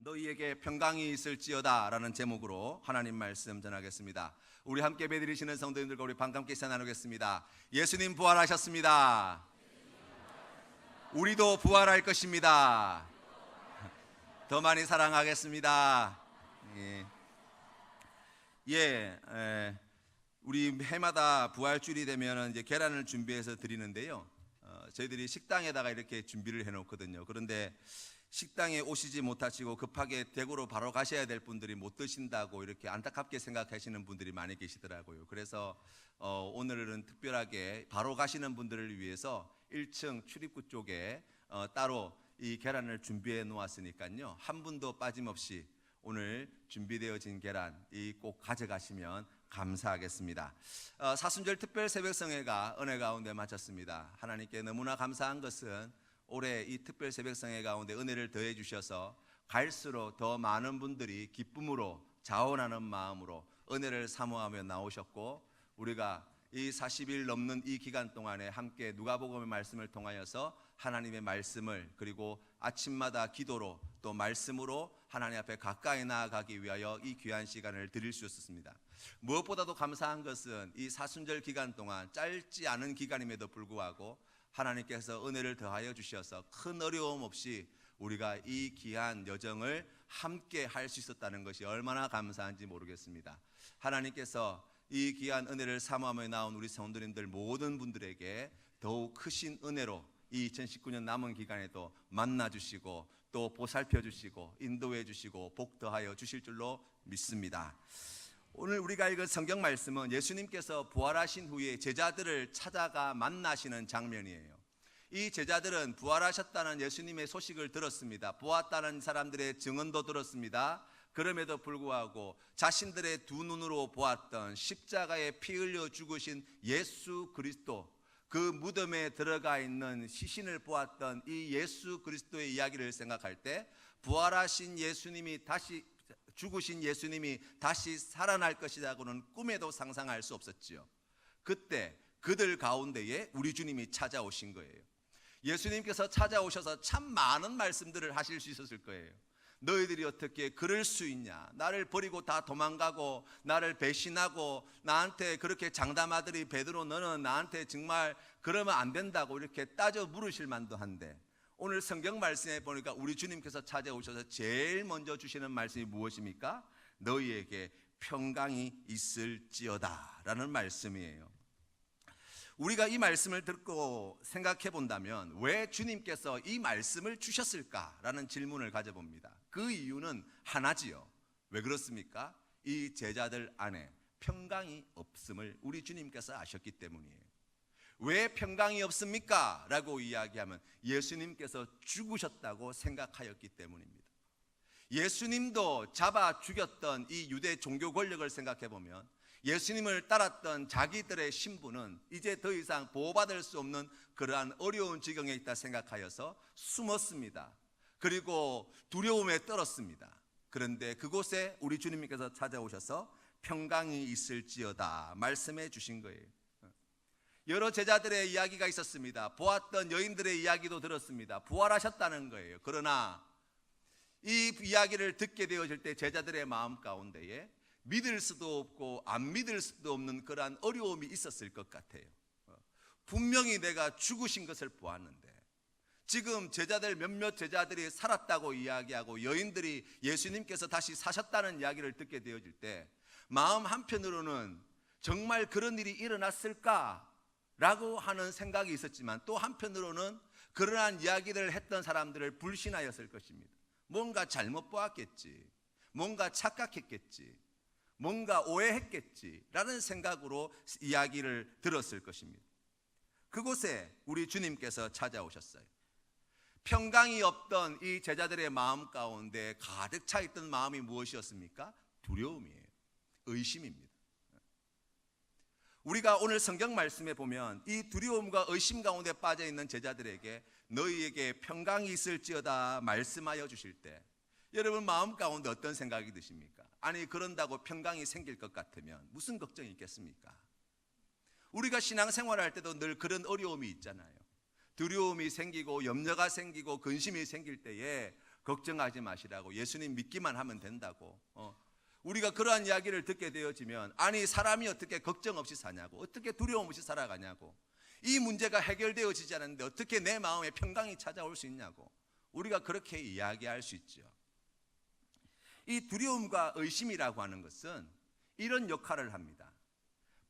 너희에게 평강이 있을지어다 라는 제목으로 하나님 말씀 전하겠습니다. 우리 함께 예배드리시는 성도님들과 우리 반갑게 인사 나누겠습니다. 예수님 부활하셨습니다. 우리도 부활할 것입니다. 더 많이 사랑하겠습니다. 우리 해마다 부활주일이 되면 이제 계란을 준비해서 드리는데요. 저희들이 식당에다가 이렇게 준비를 해놓거든요. 그런데 식당에 오시지 못하시고 급하게 댁으로 바로 가셔야 될 분들이 못 드신다고 이렇게 안타깝게 생각하시는 분들이 많이 계시더라고요. 그래서 오늘은 특별하게 바로 가시는 분들을 위해서 1층 출입구 쪽에 따로 이 계란을 준비해 놓았으니까요, 한 분도 빠짐없이 오늘 준비되어진 계란 꼭 가져가시면 감사하겠습니다. 사순절 특별 새벽성회가 은혜 가운데 마쳤습니다. 하나님께 너무나 감사한 것은 올해 이 특별 새벽성회 가운데 은혜를 더해 주셔서 갈수록 더 많은 분들이 기쁨으로 자원하는 마음으로 은혜를 사모하며 나오셨고, 우리가 이 40일 넘는 이 기간 동안에 함께 누가복음의 말씀을 통하여서 하나님의 말씀을, 그리고 아침마다 기도로 또 말씀으로 하나님 앞에 가까이 나아가기 위하여 이 귀한 시간을 드릴 수 있었습니다. 무엇보다도 감사한 것은 이 사순절 기간 동안 짧지 않은 기간임에도 불구하고 하나님께서 은혜를 더하여 주셔서 큰 어려움 없이 우리가 이 귀한 여정을 함께 할 수 있었다는 것이 얼마나 감사한지 모르겠습니다. 하나님께서 이 귀한 은혜를 사모하며 나온 우리 성도님들 모든 분들에게 더욱 크신 은혜로 이 2019년 남은 기간에도 만나주시고 또 보살펴 주시고 인도해 주시고 복 더하여 주실 줄로 믿습니다. 오늘 우리가 읽은 성경 말씀은 예수님께서 부활하신 후에 제자들을 찾아가 만나시는 장면이에요. 이 제자들은 부활하셨다는 예수님의 소식을 들었습니다. 보았다는 사람들의 증언도 들었습니다. 그럼에도 불구하고 자신들의 두 눈으로 보았던 십자가에 피 흘려 죽으신 예수 그리스도, 그 무덤에 들어가 있는 시신을 보았던 이 예수 그리스도의 이야기를 생각할 때 부활하신 예수님이 다시 죽으신 예수님이 다시 살아날 것이라고는 꿈에도 상상할 수 없었지요. 그때 그들 가운데에 우리 주님이 찾아오신 거예요. 예수님께서 찾아오셔서 참 많은 말씀들을 하실 수 있었을 거예요. 너희들이 어떻게 그럴 수 있냐, 나를 버리고 다 도망가고 나를 배신하고 나한테 그렇게 장담하더니 베드로 너는 나한테 정말 그러면 안 된다고 이렇게 따져 물으실 만도 한데, 오늘 성경 말씀에 보니까 우리 주님께서 찾아오셔서 제일 먼저 주시는 말씀이 무엇입니까? 너희에게 평강이 있을지어다 라는 말씀이에요. 우리가 이 말씀을 듣고 생각해 본다면 왜 주님께서 이 말씀을 주셨을까라는 질문을 가져봅니다. 그 이유는 하나지요. 왜 그렇습니까? 이 제자들 안에 평강이 없음을 우리 주님께서 아셨기 때문이에요. 왜 평강이 없습니까? 라고 이야기하면 예수님께서 죽으셨다고 생각하였기 때문입니다. 예수님도 잡아 죽였던 이 유대 종교 권력을 생각해 보면 예수님을 따랐던 자기들의 신분은 이제 더 이상 보호받을 수 없는 그러한 어려운 지경에 있다 생각하여서 숨었습니다. 그리고 두려움에 떨었습니다. 그런데 그곳에 우리 주님께서 찾아오셔서 평강이 있을지어다 말씀해 주신 거예요. 여러 제자들의 이야기가 있었습니다. 보았던 여인들의 이야기도 들었습니다. 부활하셨다는 거예요. 그러나 이 이야기를 듣게 되어질 때 제자들의 마음 가운데에 믿을 수도 없고 안 믿을 수도 없는 그러한 어려움이 있었을 것 같아요. 분명히 내가 죽으신 것을 보았는데 지금 제자들 몇몇 제자들이 살았다고 이야기하고 여인들이 예수님께서 다시 사셨다는 이야기를 듣게 되어질 때 마음 한편으로는 정말 그런 일이 일어났을까? 라고 하는 생각이 있었지만 또 한편으로는 그러한 이야기를 했던 사람들을 불신하였을 것입니다. 뭔가 잘못 보았겠지, 뭔가 착각했겠지, 뭔가 오해했겠지 라는 생각으로 이야기를 들었을 것입니다. 그곳에 우리 주님께서 찾아오셨어요. 평강이 없던 이 제자들의 마음 가운데 가득 차 있던 마음이 무엇이었습니까? 두려움이에요. 의심입니다. 우리가 오늘 성경 말씀에 보면 이 두려움과 의심 가운데 빠져 있는 제자들에게 너희에게 평강이 있을지어다 말씀하여 주실 때 여러분 마음 가운데 어떤 생각이 드십니까? 아니 그런다고 평강이 생길 것 같으면 무슨 걱정이 있겠습니까? 우리가 신앙생활할 때도 늘 그런 어려움이 있잖아요. 두려움이 생기고 염려가 생기고 근심이 생길 때에 걱정하지 마시라고, 예수님 믿기만 하면 된다고. 우리가 그러한 이야기를 듣게 되어지면, 아니 사람이 어떻게 걱정 없이 사냐고, 어떻게 두려움 없이 살아가냐고, 이 문제가 해결되어지지 않았는데 어떻게 내 마음에 평강이 찾아올 수 있냐고, 우리가 그렇게 이야기할 수 있죠. 이 두려움과 의심이라고 하는 것은 이런 역할을 합니다.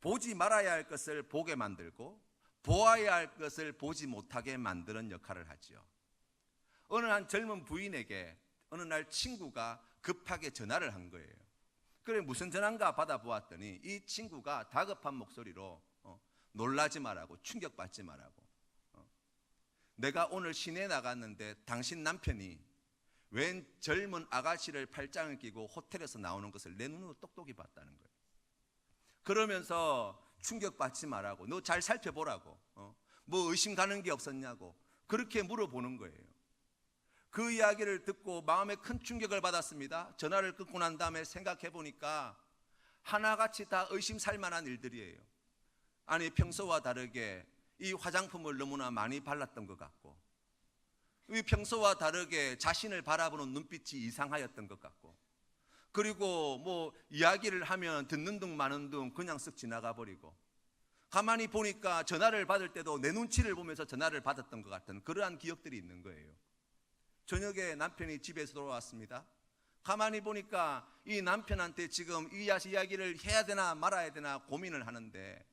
보지 말아야 할 것을 보게 만들고 보아야 할 것을 보지 못하게 만드는 역할을 하죠. 어느 한 젊은 부인에게 어느 날 친구가 급하게 전화를 한 거예요. 그래 무슨 전화인가 받아보았더니 이 친구가 다급한 목소리로 놀라지 말라고, 충격받지 말라고, 내가 오늘 시내에 나갔는데 당신 남편이 웬 젊은 아가씨를 팔짱을 끼고 호텔에서 나오는 것을 내 눈으로 똑똑히 봤다는 거예요. 그러면서 충격받지 말라고, 너 잘 살펴보라고, 뭐 의심 가는 게 없었냐고 그렇게 물어보는 거예요. 그 이야기를 듣고 마음에 큰 충격을 받았습니다. 전화를 끊고 난 다음에 생각해 보니까 하나같이 다 의심살 만한 일들이에요. 아니 평소와 다르게 이 화장품을 너무나 많이 발랐던 것 같고, 이 평소와 다르게 자신을 바라보는 눈빛이 이상하였던 것 같고, 그리고 뭐 이야기를 하면 듣는 둥 마는 둥 그냥 쓱 지나가 버리고, 가만히 보니까 전화를 받을 때도 내 눈치를 보면서 전화를 받았던 것 같은 그러한 기억들이 있는 거예요. 저녁에 남편이 집에서 돌아왔습니다. 가만히 보니까 이 남편한테 지금 이 이야기를 해야 되나 말아야 되나 고민을 하는데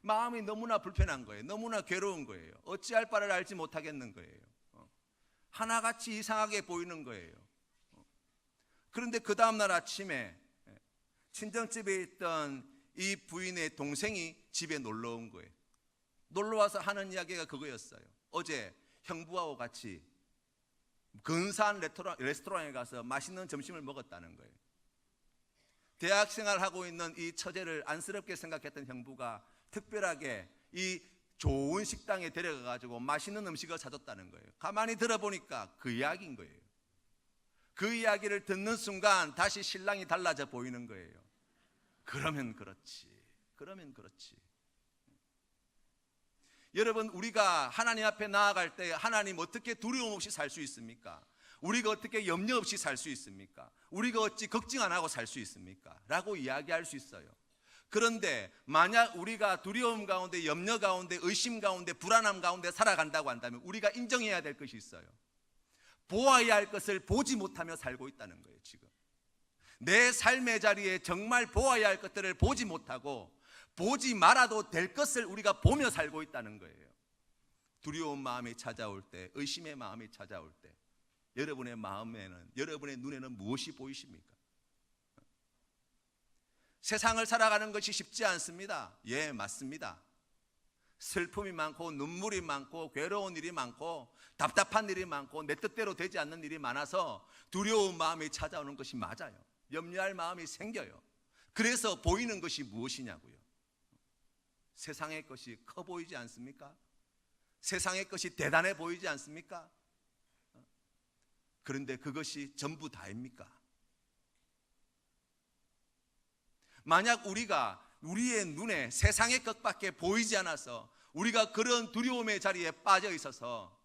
마음이 너무나 불편한 거예요. 너무나 괴로운 거예요. 어찌할 바를 알지 못하겠는 거예요. 하나같이 이상하게 보이는 거예요. 그런데 그 다음날 아침에 친정집에 있던 이 부인의 동생이 집에 놀러 온 거예요. 놀러 와서 하는 이야기가 그거였어요. 어제 형부하고 같이 근사한 레스토랑에 가서 맛있는 점심을 먹었다는 거예요. 대학생활 하고 있는 이 처제를 안쓰럽게 생각했던 형부가 특별하게 이 좋은 식당에 데려가가지고 맛있는 음식을 사줬다는 거예요. 가만히 들어보니까 그 이야기인 거예요. 그 이야기를 듣는 순간 다시 신랑이 달라져 보이는 거예요. 그러면 그렇지, 그러면 그렇지. 여러분, 우리가 하나님 앞에 나아갈 때 하나님 어떻게 두려움 없이 살 수 있습니까? 우리가 어떻게 염려 없이 살 수 있습니까? 우리가 어찌 걱정 안 하고 살 수 있습니까? 라고 이야기할 수 있어요. 그런데 만약 우리가 두려움 가운데, 염려 가운데, 의심 가운데, 불안함 가운데 살아간다고 한다면 우리가 인정해야 될 것이 있어요. 보아야 할 것을 보지 못하며 살고 있다는 거예요. 지금 내 삶의 자리에 정말 보아야 할 것들을 보지 못하고 보지 말아도 될 것을 우리가 보며 살고 있다는 거예요. 두려운 마음이 찾아올 때, 의심의 마음이 찾아올 때 여러분의 마음에는, 여러분의 눈에는 무엇이 보이십니까? 세상을 살아가는 것이 쉽지 않습니다. 예, 맞습니다. 슬픔이 많고 눈물이 많고 괴로운 일이 많고 답답한 일이 많고 내 뜻대로 되지 않는 일이 많아서 두려운 마음이 찾아오는 것이 맞아요. 염려할 마음이 생겨요. 그래서 보이는 것이 무엇이냐고요. 세상의 것이 커 보이지 않습니까? 세상의 것이 대단해 보이지 않습니까? 그런데 그것이 전부 다입니까? 만약 우리가 우리의 눈에 세상의 것밖에 보이지 않아서 우리가 그런 두려움의 자리에 빠져 있어서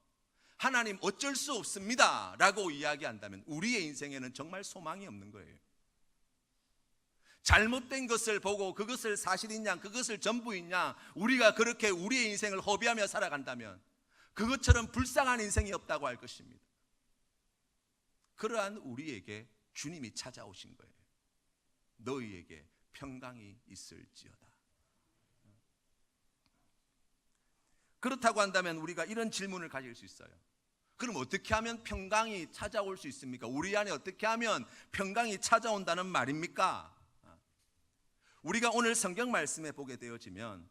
하나님 어쩔 수 없습니다 라고 이야기한다면 우리의 인생에는 정말 소망이 없는 거예요. 잘못된 것을 보고 그것을 사실이냐, 그것을 전부이냐, 우리가 그렇게 우리의 인생을 허비하며 살아간다면 그것처럼 불쌍한 인생이 없다고 할 것입니다. 그러한 우리에게 주님이 찾아오신 거예요. 너희에게 평강이 있을지어다. 그렇다고 한다면 우리가 이런 질문을 가질 수 있어요. 그럼 어떻게 하면 평강이 찾아올 수 있습니까? 우리 안에 어떻게 하면 평강이 찾아온다는 말입니까? 우리가 오늘 성경 말씀에 보게 되어지면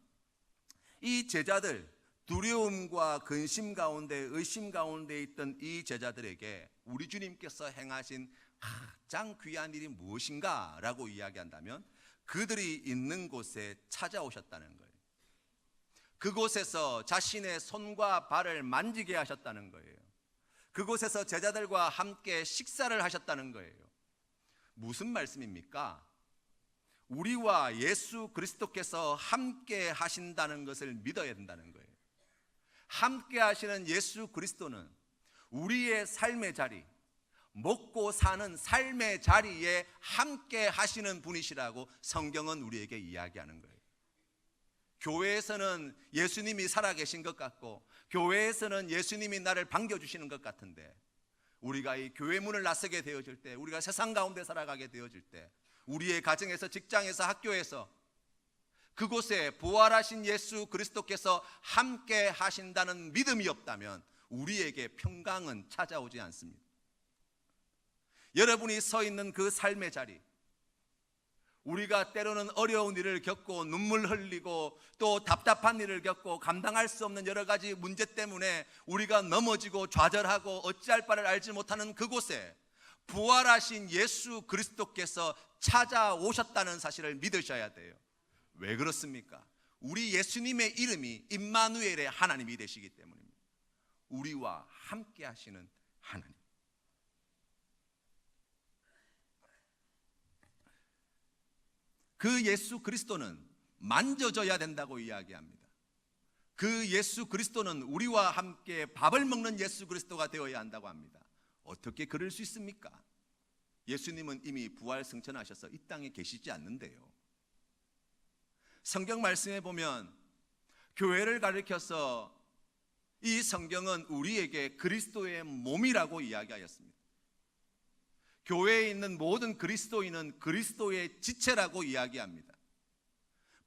이 제자들, 두려움과 근심 가운데, 의심 가운데 있던 이 제자들에게 우리 주님께서 행하신 가장 귀한 일이 무엇인가 라고 이야기한다면 그들이 있는 곳에 찾아오셨다는 거예요. 그곳에서 자신의 손과 발을 만지게 하셨다는 거예요. 그곳에서 제자들과 함께 식사를 하셨다는 거예요. 무슨 말씀입니까? 우리와 예수 그리스도께서 함께 하신다는 것을 믿어야 된다는 거예요. 함께 하시는 예수 그리스도는 우리의 삶의 자리, 먹고 사는 삶의 자리에 함께 하시는 분이시라고 성경은 우리에게 이야기하는 거예요. 교회에서는 예수님이 살아계신 것 같고, 교회에서는 예수님이 나를 반겨주시는 것 같은데, 우리가 이 교회 문을 나서게 되어질 때, 우리가 세상 가운데 살아가게 되어질 때, 우리의 가정에서, 직장에서, 학교에서 그곳에 부활하신 예수 그리스도께서 함께 하신다는 믿음이 없다면 우리에게 평강은 찾아오지 않습니다. 여러분이 서 있는 그 삶의 자리, 우리가 때로는 어려운 일을 겪고 눈물 흘리고 또 답답한 일을 겪고 감당할 수 없는 여러 가지 문제 때문에 우리가 넘어지고 좌절하고 어찌할 바를 알지 못하는 그곳에 부활하신 예수 그리스도께서 찾아오셨다는 사실을 믿으셔야 돼요. 왜 그렇습니까? 우리 예수님의 이름이 임마누엘의 하나님이 되시기 때문입니다. 우리와 함께 하시는 하나님. 그 예수 그리스도는 만져져야 된다고 이야기합니다. 그 예수 그리스도는 우리와 함께 밥을 먹는 예수 그리스도가 되어야 한다고 합니다. 어떻게 그럴 수 있습니까? 예수님은 이미 부활 승천하셔서 이 땅에 계시지 않는데요. 성경 말씀에 보면 교회를 가리켜서 이 성경은 우리에게 그리스도의 몸이라고 이야기하였습니다. 교회에 있는 모든 그리스도인은 그리스도의 지체라고 이야기합니다.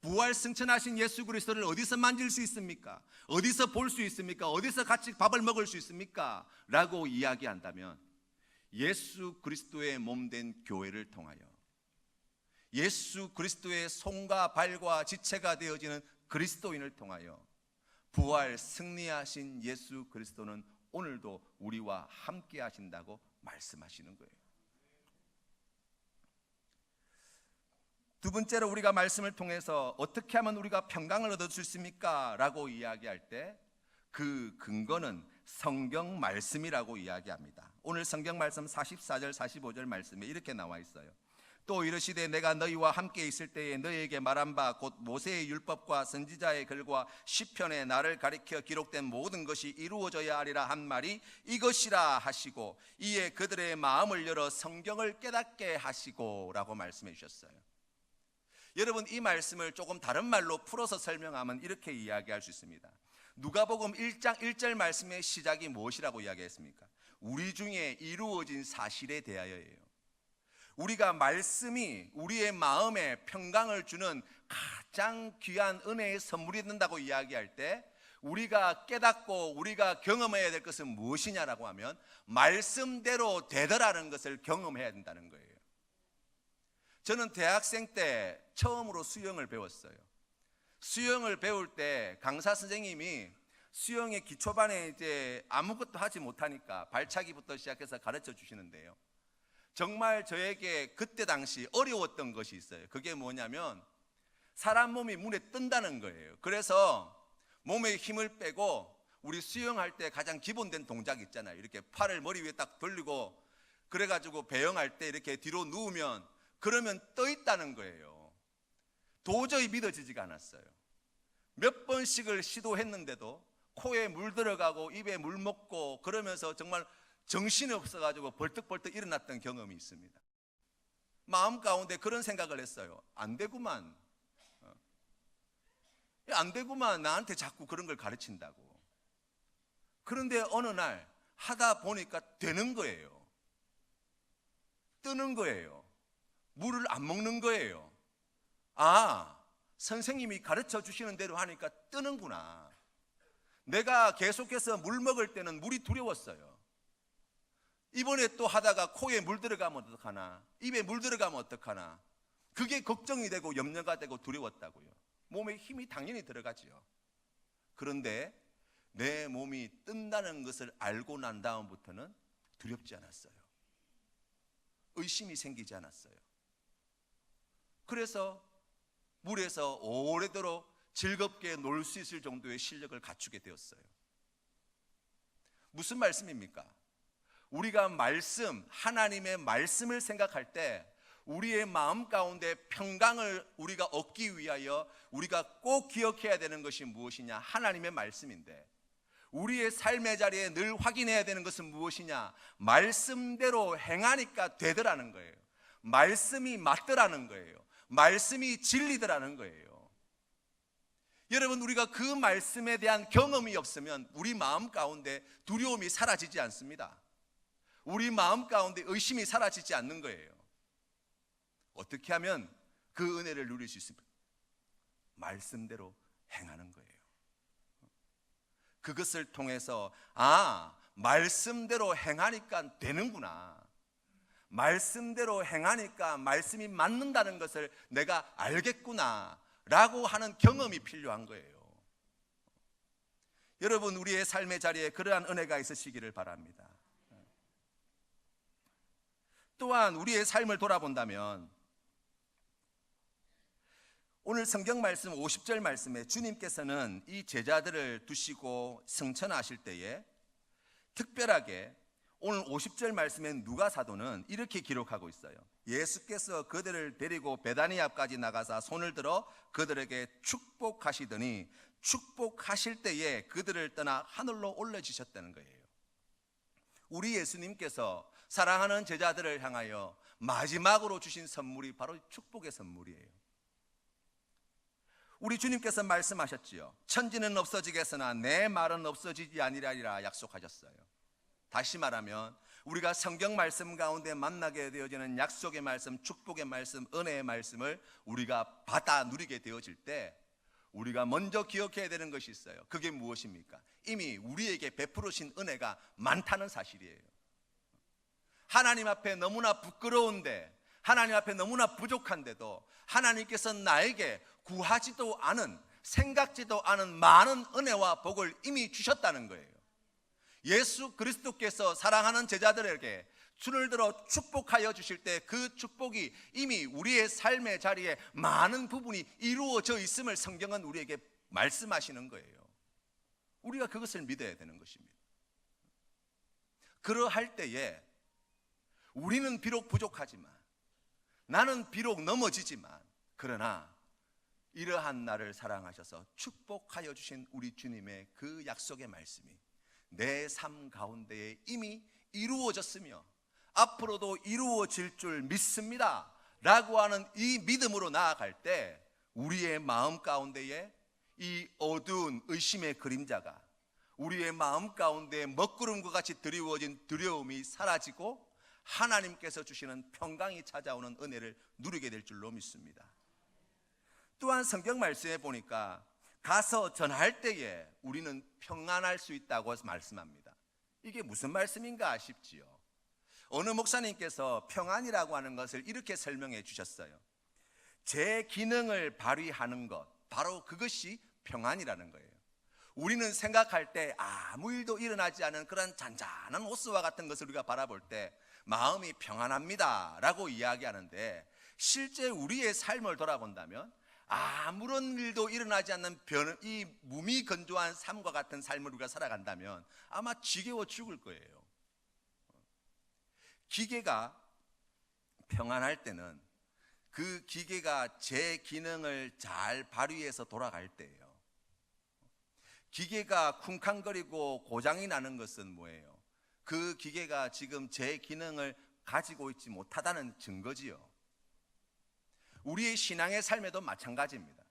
부활 승천하신 예수 그리스도를 어디서 만질 수 있습니까? 어디서 볼 수 있습니까? 어디서 같이 밥을 먹을 수 있습니까? 라고 이야기한다면 예수 그리스도의 몸된 교회를 통하여, 예수 그리스도의 손과 발과 지체가 되어지는 그리스도인을 통하여 부활 승리하신 예수 그리스도는 오늘도 우리와 함께 하신다고 말씀하시는 거예요. 두 번째로 우리가 말씀을 통해서 어떻게 하면 우리가 평강을 얻을 수 있습니까? 라고 이야기할 때 그 근거는 성경 말씀이라고 이야기합니다. 오늘 성경 말씀 44절 45절 말씀에 이렇게 나와 있어요. 또 이르시되 내가 너희와 함께 있을 때에 너희에게 말한 바 곧 모세의 율법과 선지자의 글과 시편에 나를 가리켜 기록된 모든 것이 이루어져야 하리라 한 말이 이것이라 하시고 이에 그들의 마음을 열어 성경을 깨닫게 하시고 라고 말씀해 주셨어요. 여러분, 이 말씀을 조금 다른 말로 풀어서 설명하면 이렇게 이야기할 수 있습니다. 누가복음 1장 1절 말씀의 시작이 무엇이라고 이야기했습니까? 우리 중에 이루어진 사실에 대하여예요. 우리가 말씀이 우리의 마음에 평강을 주는 가장 귀한 은혜의 선물이 된다고 이야기할 때 우리가 깨닫고 우리가 경험해야 될 것은 무엇이냐라고 하면 말씀대로 되더라는 것을 경험해야 된다는 거예요. 저는 대학생 때 처음으로 수영을 배웠어요. 수영을 배울 때 강사 선생님이 수영의 기초반에 이제 아무것도 하지 못하니까 발차기부터 시작해서 가르쳐 주시는데요. 정말 저에게 그때 당시 어려웠던 것이 있어요. 그게 뭐냐면 사람 몸이 물에 뜬다는 거예요. 그래서 몸에 힘을 빼고 우리 수영할 때 가장 기본된 동작 있잖아요. 이렇게 팔을 머리 위에 딱 돌리고 그래가지고 배영할 때 이렇게 뒤로 누우면 그러면 떠 있다는 거예요. 도저히 믿어지지가 않았어요. 몇 번씩을 시도했는데도 코에 물 들어가고 입에 물 먹고 그러면서 정말 정신이 없어가지고 벌떡벌떡 일어났던 경험이 있습니다. 마음 가운데 그런 생각을 했어요. 안 되구만. 안 되구만. 나한테 자꾸 그런 걸 가르친다고. 그런데 어느 날 하다 보니까 되는 거예요. 뜨는 거예요. 물을 안 먹는 거예요. 아, 선생님이 가르쳐 주시는 대로 하니까 뜨는구나. 내가 계속해서 물 먹을 때는 물이 두려웠어요. 이번에 또 하다가 코에 물 들어가면 어떡하나, 입에 물 들어가면 어떡하나, 그게 걱정이 되고 염려가 되고 두려웠다고요. 몸에 힘이 당연히 들어가지요. 그런데 내 몸이 뜬다는 것을 알고 난 다음부터는 두렵지 않았어요. 의심이 생기지 않았어요. 그래서 물에서 오래도록 즐겁게 놀 수 있을 정도의 실력을 갖추게 되었어요. 무슨 말씀입니까? 우리가 말씀, 하나님의 말씀을 생각할 때 우리의 마음 가운데 평강을 우리가 얻기 위하여 우리가 꼭 기억해야 되는 것이 무엇이냐? 하나님의 말씀인데 우리의 삶의 자리에 늘 확인해야 되는 것은 무엇이냐? 말씀대로 행하니까 되더라는 거예요. 말씀이 맞더라는 거예요. 말씀이 진리더라는 거예요. 여러분, 우리가 그 말씀에 대한 경험이 없으면 우리 마음 가운데 두려움이 사라지지 않습니다. 우리 마음 가운데 의심이 사라지지 않는 거예요. 어떻게 하면 그 은혜를 누릴 수 있습니까? 말씀대로 행하는 거예요. 그것을 통해서 말씀대로 행하니까 되는구나, 말씀대로 행하니까 말씀이 맞는다는 것을 내가 알겠구나 라고 하는 경험이 필요한 거예요. 여러분, 우리의 삶의 자리에 그러한 은혜가 있으시기를 바랍니다. 또한 우리의 삶을 돌아본다면 오늘 성경 말씀 50절 말씀에 주님께서는 이 제자들을 두시고 승천하실 때에 특별하게 오늘 50절 말씀에 누가 사도는 이렇게 기록하고 있어요. 예수께서 그들을 데리고 베다니 앞까지 나가사 손을 들어 그들에게 축복하시더니 축복하실 때에 그들을 떠나 하늘로 올려주셨다는 거예요. 우리 예수님께서 사랑하는 제자들을 향하여 마지막으로 주신 선물이 바로 축복의 선물이에요. 우리 주님께서 말씀하셨지요. 천지는 없어지겠으나 내 말은 없어지지 아니하리라 약속하셨어요. 다시 말하면 우리가 성경 말씀 가운데 만나게 되어지는 약속의 말씀, 축복의 말씀, 은혜의 말씀을 우리가 받아 누리게 되어질 때 우리가 먼저 기억해야 되는 것이 있어요. 그게 무엇입니까? 이미 우리에게 베풀으신 은혜가 많다는 사실이에요. 하나님 앞에 너무나 부끄러운데, 하나님 앞에 너무나 부족한데도 하나님께서 나에게 구하지도 않은, 생각지도 않은 많은 은혜와 복을 이미 주셨다는 거예요. 예수 그리스도께서 사랑하는 제자들에게 손을 들어 축복하여 주실 때 그 축복이 이미 우리의 삶의 자리에 많은 부분이 이루어져 있음을 성경은 우리에게 말씀하시는 거예요. 우리가 그것을 믿어야 되는 것입니다. 그러할 때에 우리는 비록 부족하지만, 나는 비록 넘어지지만, 그러나 이러한 나를 사랑하셔서 축복하여 주신 우리 주님의 그 약속의 말씀이 내 삶 가운데에 이미 이루어졌으며 앞으로도 이루어질 줄 믿습니다 라고 하는 이 믿음으로 나아갈 때 우리의 마음 가운데에 이 어두운 의심의 그림자가, 우리의 마음 가운데 먹구름과 같이 드리워진 두려움이 사라지고 하나님께서 주시는 평강이 찾아오는 은혜를 누리게 될 줄로 믿습니다. 또한 성경 말씀에 보니까 가서 전할 때에 우리는 평안할 수 있다고 말씀합니다. 이게 무슨 말씀인가 싶지요. 어느 목사님께서 평안이라고 하는 것을 이렇게 설명해 주셨어요. 제 기능을 발휘하는 것, 바로 그것이 평안이라는 거예요. 우리는 생각할 때 아무 일도 일어나지 않은 그런 잔잔한 호수와 같은 것을 우리가 바라볼 때 마음이 평안합니다 라고 이야기하는데, 실제 우리의 삶을 돌아본다면 아무런 일도 일어나지 않는 이 무미건조한 삶과 같은 삶을 우리가 살아간다면 아마 지겨워 죽을 거예요. 기계가 평안할 때는 그 기계가 제 기능을 잘 발휘해서 돌아갈 때예요. 기계가 쿵쾅거리고 고장이 나는 것은 뭐예요? 그 기계가 지금 제 기능을 가지고 있지 못하다는 증거지요. 우리의 신앙의 삶에도 마찬가지입니다.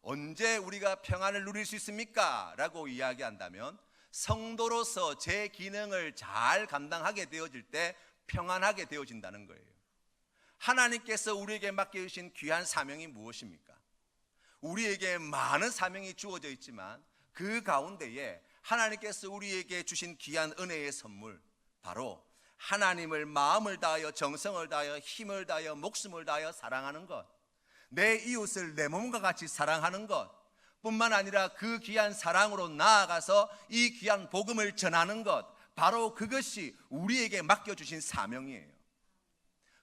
언제 우리가 평안을 누릴 수 있습니까? 라고 이야기한다면 성도로서 제 기능을 잘 감당하게 되어질 때 평안하게 되어진다는 거예요. 하나님께서 우리에게 맡겨주신 귀한 사명이 무엇입니까? 우리에게 많은 사명이 주어져 있지만 그 가운데에 하나님께서 우리에게 주신 귀한 은혜의 선물, 바로 하나님을 마음을 다하여, 정성을 다하여, 힘을 다하여, 목숨을 다하여 사랑하는 것, 내 이웃을 내 몸과 같이 사랑하는 것 뿐만 아니라 그 귀한 사랑으로 나아가서 이 귀한 복음을 전하는 것, 바로 그것이 우리에게 맡겨주신 사명이에요.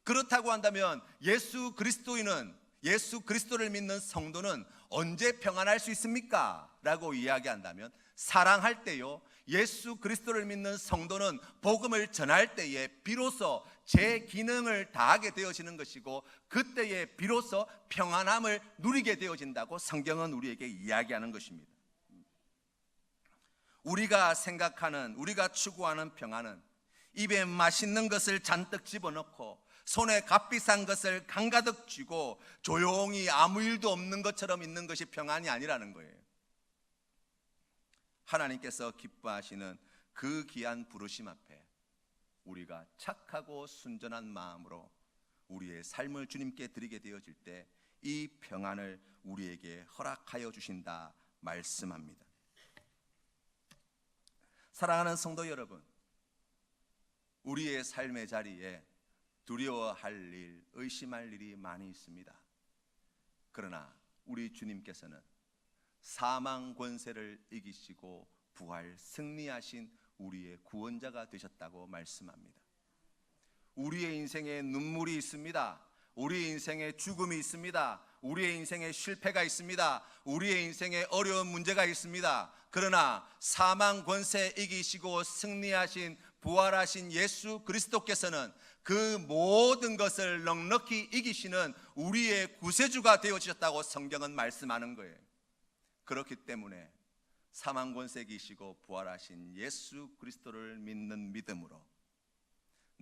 그렇다고 한다면 예수 그리스도를 믿는 성도는 언제 평안할 수 있습니까? 라고 이야기한다면 사랑할 때요, 예수 그리스도를 믿는 성도는 복음을 전할 때에 비로소 제 기능을 다하게 되어지는 것이고, 그때에 비로소 평안함을 누리게 되어진다고 성경은 우리에게 이야기하는 것입니다. 우리가 생각하는, 우리가 추구하는 평안은 입에 맛있는 것을 잔뜩 집어넣고 손에 값비싼 것을 한가득 쥐고 조용히 아무 일도 없는 것처럼 있는 것이 평안이 아니라는 거예요. 하나님께서 기뻐하시는 그 귀한 부르심 앞에 우리가 착하고 순전한 마음으로 우리의 삶을 주님께 드리게 되어질 때 이 평안을 우리에게 허락하여 주신다 말씀합니다. 사랑하는 성도 여러분, 우리의 삶의 자리에 두려워할 일, 의심할 일이 많이 있습니다. 그러나 우리 주님께서는 사망 권세를 이기시고 부활 승리하신 우리의 구원자가 되셨다고 말씀합니다. 우리의 인생에 눈물이 있습니다. 우리의 인생에 죽음이 있습니다. 우리의 인생에 실패가 있습니다. 우리의 인생에 어려운 문제가 있습니다. 그러나 사망 권세 이기시고 승리하신 부활하신 예수 그리스도께서는 그 모든 것을 넉넉히 이기시는 우리의 구세주가 되어주셨다고 성경은 말씀하는 거예요. 그렇기 때문에 사망 권세 이기시고 부활하신 예수 그리스도를 믿는 믿음으로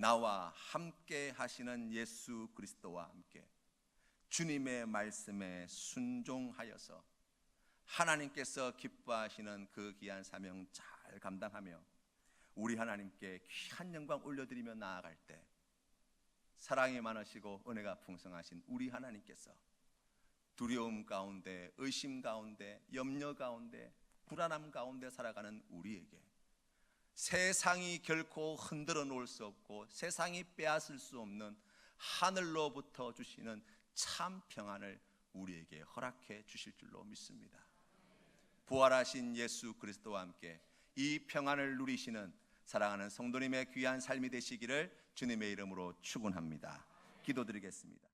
나와 함께 하시는 예수 그리스도와 함께 주님의 말씀에 순종하여서 하나님께서 기뻐하시는 그 귀한 사명 잘 감당하며 우리 하나님께 귀한 영광 올려드리며 나아갈 때 사랑이 많으시고 은혜가 풍성하신 우리 하나님께서 두려움 가운데, 의심 가운데, 염려 가운데, 불안함 가운데 살아가는 우리에게 세상이 결코 흔들어 놓을 수 없고 세상이 빼앗을 수 없는 하늘로부터 주시는 참 평안을 우리에게 허락해 주실 줄로 믿습니다. 부활하신 예수 그리스도와 함께 이 평안을 누리시는 사랑하는 성도님의 귀한 삶이 되시기를 주님의 이름으로 축원합니다. 기도드리겠습니다.